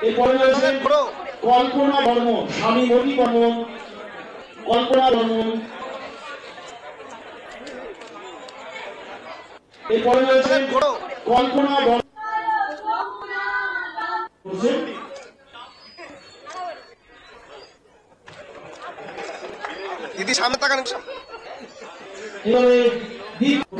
এরপরে রয়েছেন কল্পনা বর্মন, স্বামী মতি বর্মন, কল্পনা বর্মন। এরপরে রয়েছেন কল্পনা বর্মন। দিদি সামনে তাকান। এবারে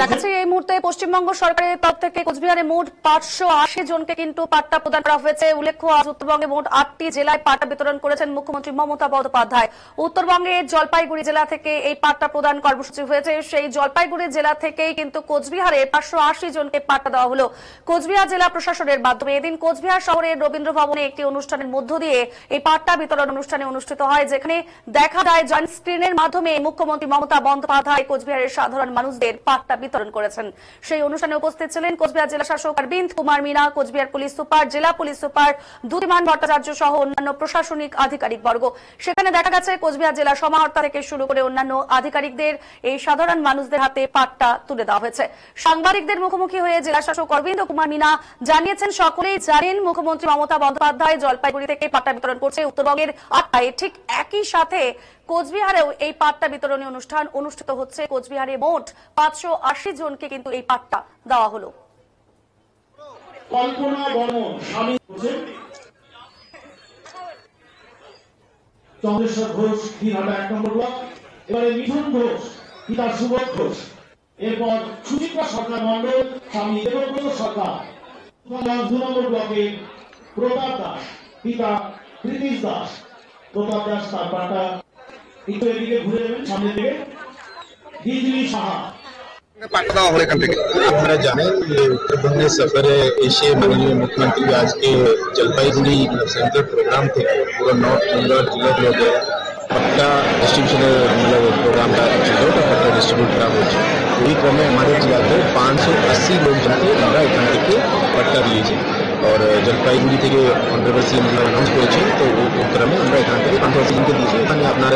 দেখাচ্ছে এই মুহূর্তে পশ্চিমবঙ্গ সরকারের তরফ থেকে কোচবিহারে মোট 580 জনকে কিন্তু পাট্টা প্রদান করা হয়েছে। উল্লেখ্য, আজ উত্তরবঙ্গে মোট 8টি জেলায় পাট্টা বিতরণ করেছেন মুখ্যমন্ত্রী মমতা বন্দ্যোপাধ্যায়। উত্তরবঙ্গের জলপাইগুড়ি জেলা থেকে এই পাট্টা প্রদান কর্মসূচি হয়েছে। সেই জলপাইগুড়ি জেলা থেকেই কিন্তু কোচবিহারে 580 জনকে পাট্টা দেওয়া হলো। কোচবিহার জেলা প্রশাসনের মাধ্যমে এদিন কোচবিহার শহরের রবীন্দ্র ভবনে একটি অনুষ্ঠানের মধ্য দিয়ে এই পাট্টা বিতরণ অনুষ্ঠানে অনুষ্ঠিত হয়, যেখানে দেখা যায় জয়েন্ট স্ক্রিনের মাধ্যমে মুখ্যমন্ত্রী মমতা বন্দ্যোপাধ্যায় কোচবিহারের সাধারণ মানুষদের পাট্টা বিতরণ করেছেন। সেই অনুষ্ঠানে উপস্থিত ছিলেন কোচবিহার জেলা শাসক অরবিন্দ কুমার মিনা, কোচবিহার পুলিশ সুপার, জেলা পুলিশ সুপার দ্যুতিমান ভট্টাচার্য সহ অন্যান্য প্রশাসনিক আধিকারিক বর্গ। সেখানে দেখা গেছে কোচবিহার জেলা সমাহর্তা থেকে শুরু করে অন্যান্য আধিকারিকদের এই সাধারণ মানুষদের হাতে পাট্টা তুলে দেওয়া হয়েছে। সাংবাদিকদের মুখোমুখি হয়ে জেলা শাসক অরবিন্দ কুমার মিনা জানিয়েছেন, সকলেই জানেন মুখ্যমন্ত্রী মমতা বন্দ্যোপাধ্যায় জলপাইগুড়ি থেকে পাট্টা বিতরণ করছে। উত্তরবঙ্গের 8টায় ঠিক একই সাথে কোচবিহারেও এই পাট্টা বিতরণী অনুষ্ঠান অনুষ্ঠিত হচ্ছে। কোচবিহারে মোট 580 জনকে কিন্তু এই পাট্টা দেওয়া হলো। কল্পনা বর্মন, স্বামী চন্দ্রেশ্বর ঘোষ, দিনহাটা 1 নম্বর ব্লক। এবারে মিঠুন ঘোষ, পিতা সুবোধ ঘোষ। এরপর সুচিত্রা সরকার মন্ডল, স্বামী দেবব্রত সরকার। 2 নম্বর ব্লকে প্রতাপ দাস, পিতা প্রীতিশ দাস। প্রতাপ দাস তার পাট্টা একটু এদিকে ঘুরে যাবেন, সামনে দিকে দিদি সাহা। পাট্টা দেওয়া হলো এখান থেকে। আপনারা জানেন যে উত্তরবঙ্গে সফরে এসে মাননীয় মুখ্যমন্ত্রী আজকে জলপাইগুড়ি সেন্ট্রাল প্রোগ্রাম থেকে পুরো নর্থ বেঙ্গল জেলাগুলোকে पट्टा डिस्ट्रीब्यूशन मतलब प्रोग्राम का ছিল पट्टा डिस्ट्रीब्यूट करा হয়েছে। এই ক্রমে আমাদের জেলাতে 580 লোকজনকে আমরা এখান থেকে पट्टा দিয়েছি। और জলপাইগুড়ি থেকে অনারেবল সিএম অ্যানাউন্স করেছেন, তো ওই ক্রমে আমরা এখান থেকে 580 জনকে দিয়েছি। এখানে আপনার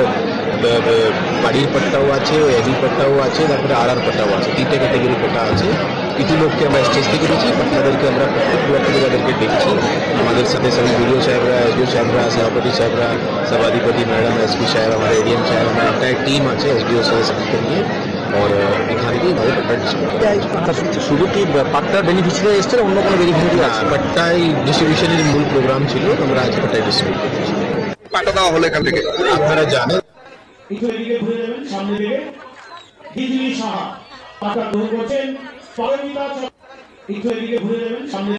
বাড়ির পাট্টাও আছে, এডি পাট্টাও আছে, তারপরে আর পাট্টাও আছে, 3টে ক্যাটাগরি পাট্টা আছে। কিছু লোককে আমরা স্টেজ থেকে দিয়েছি, আপনাদেরকে আমরা প্রত্যেক ব্লক থেকে তাদেরকে ডেকেছি। আমাদের সাথে সবই বিডিও সাহেবরা, এসডিও সাহেবরা, সভাপতি সাহেবরা, সভাধিপতি ম্যাডাম, এসপি সাহেব, हमारे एडीएम साहब, हमारा एंटायर टीम আছে एसडीओ সাহেব সবকে নিয়ে। और এখানে কি ভাবে পাট্টা ডিস্ট্রিবিউট শুধু কি পাট্টার বেনিফিশিয়ারি এসছে, অন্য কোনো বেনিফিশিয়ারি আছে? পাট্টাই ডিস্ট্রিবিউশনের মূল প্রোগ্রাম ছিল, আমরা আজ পাট্টা ডিস্ট্রিবিউট করেছি। পাট্টা দেওয়া হলো এখান থেকে। আপনারা জানেন একটু এদিকে ঘুরে যাবেন, সামনে দিকে দিদি সাহা পাট্টা গ্রহণ করছেন। পরমিতা একটু এদিকে ঘুরে যাবেন, সামনে